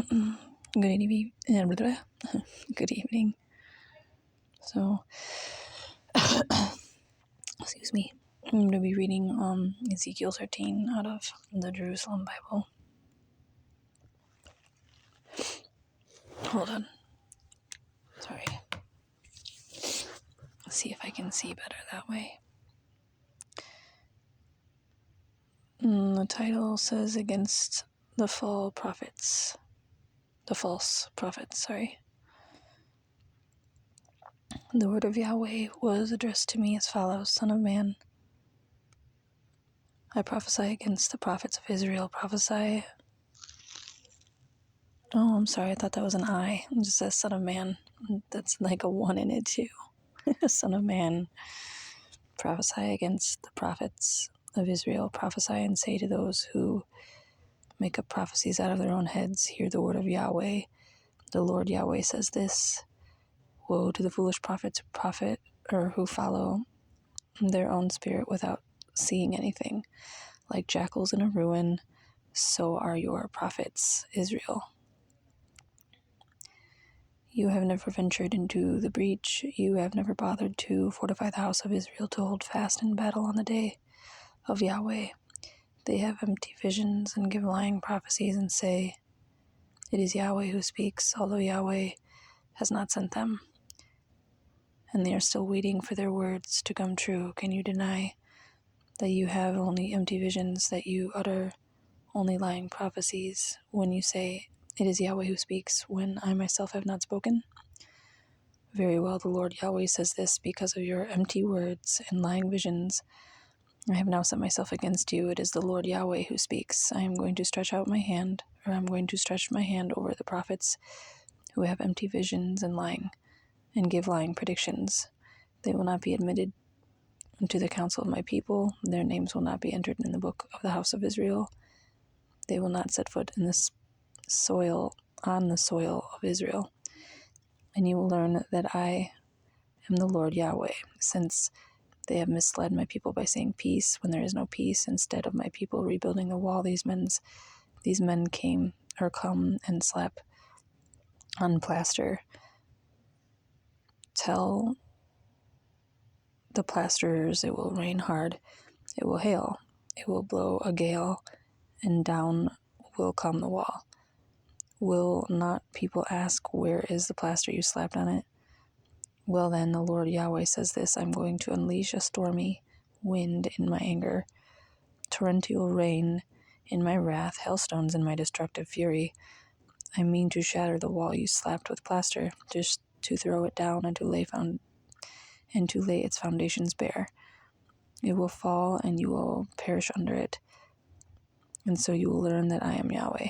Good evening. Good evening. So, excuse me. I'm going to be reading Ezekiel 13 out of the Jerusalem Bible. Hold on. Sorry. Let's see if I can see better that way. The title says against the false prophets. The word of Yahweh was addressed to me as follows: Son of man, I prophesy against the prophets of Israel. Prophesy. Oh, I'm sorry. I thought that was an I. It just says son of man. That's like a one in it too. Son of man, prophesy against the prophets of Israel. Prophesy and say to those who make up prophecies out of their own heads, hear the word of Yahweh. The Lord Yahweh says this: Woe to the foolish prophets who follow their own spirit without seeing anything. Like jackals in a ruin, so are your prophets, Israel. You have never ventured into the breach. You have never bothered to fortify the house of Israel to hold fast in battle on the day of Yahweh. They have empty visions and give lying prophecies and say, It is Yahweh who speaks, although Yahweh has not sent them. And they are still waiting for their words to come true. Can you deny that you have only empty visions, that you utter only lying prophecies when you say, It is Yahweh who speaks, when I myself have not spoken? Very well, the Lord Yahweh says this: Because of your empty words and lying visions, I have now set myself against you. It is the Lord Yahweh who speaks. I'm going to stretch my hand over the prophets who have empty visions and give lying predictions. They will not be admitted into the council of my people. Their names will not be entered in the book of the house of Israel. They will not set foot on the soil of Israel. And you will learn that I am the Lord Yahweh, since they have misled my people by saying peace when there is no peace. Instead of my people rebuilding the wall, these men come and slap on plaster. Tell the plasterers it will rain hard, it will hail, it will blow a gale, and down will come the wall. Will not people ask, Where is the plaster you slapped on it? Well then, the Lord Yahweh says this: I'm going to unleash a stormy wind in my anger, torrential rain in my wrath, hailstones in my destructive fury. I mean to shatter the wall you slapped with plaster, just to throw it down and to lay its foundations bare. It will fall and you will perish under it, and so you will learn that I am Yahweh.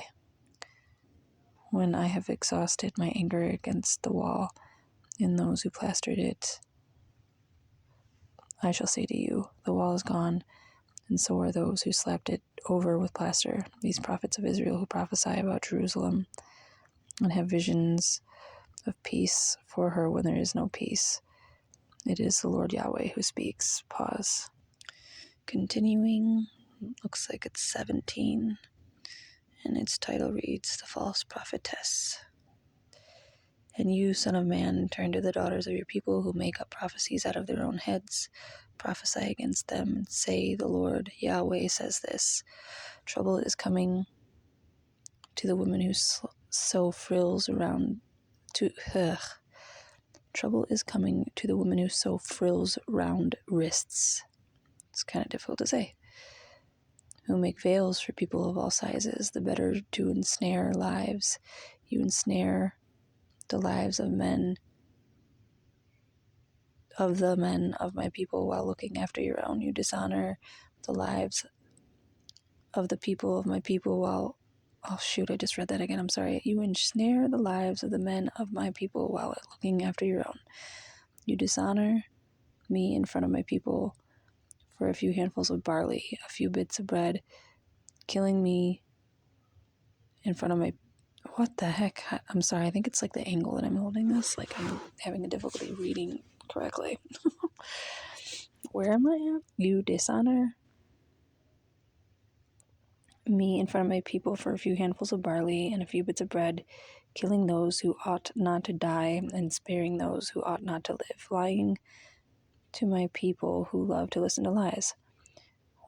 When I have exhausted my anger against the wall and those who plastered it, I shall say to you, the wall is gone, and so are those who slapped it over with plaster, these prophets of Israel who prophesy about Jerusalem and have visions of peace for her when there is no peace. It is the Lord Yahweh who speaks. Pause. Continuing, looks like it's 17, and its title reads, The False Prophetess. And you, son of man, turn to the daughters of your people who make up prophecies out of their own heads. Prophesy against them and say, The Lord Yahweh says this: Trouble is coming to the woman who sew frills around Trouble is coming to the woman who sew frills round wrists. It's kind of difficult to say. Who make veils for people of all sizes, the better to ensnare lives. You ensnare the lives of the men of my people while looking after your own. You dishonor the lives of the people of my people while... Oh shoot, I just read that again, I'm sorry. You ensnare the lives of the men of my people while looking after your own. You dishonor me in front of my people for a few handfuls of barley, a few bits of bread, killing me in front of my... What the heck? I'm sorry, I think it's like the angle that I'm holding this. Like I'm having a difficulty reading correctly. Where am I at? You dishonor me in front of my people for a few handfuls of barley and a few bits of bread, killing those who ought not to die and sparing those who ought not to live, lying to my people who love to listen to lies.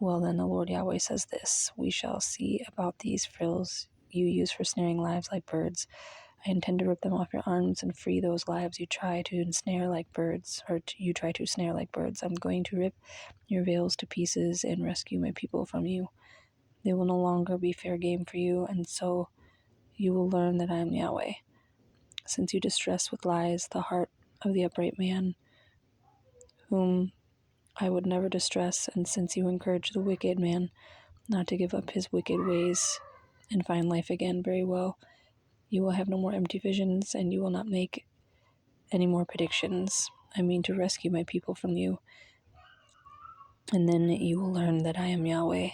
Well, then the Lord Yahweh says this: we shall see about these frills you use for snaring lives like birds. I intend to rip them off your arms and free those lives you try to ensnare like birds, you try to snare like birds. I'm going to rip your veils to pieces and rescue my people from you. They will no longer be fair game for you, and so you will learn that I am Yahweh. Since you distress with lies the heart of the upright man, whom I would never distress, and since you encourage the wicked man not to give up his wicked ways and find life again, very well, you will have no more empty visions, and you will not make any more predictions. I mean to rescue my people from you, and then you will learn that I am Yahweh.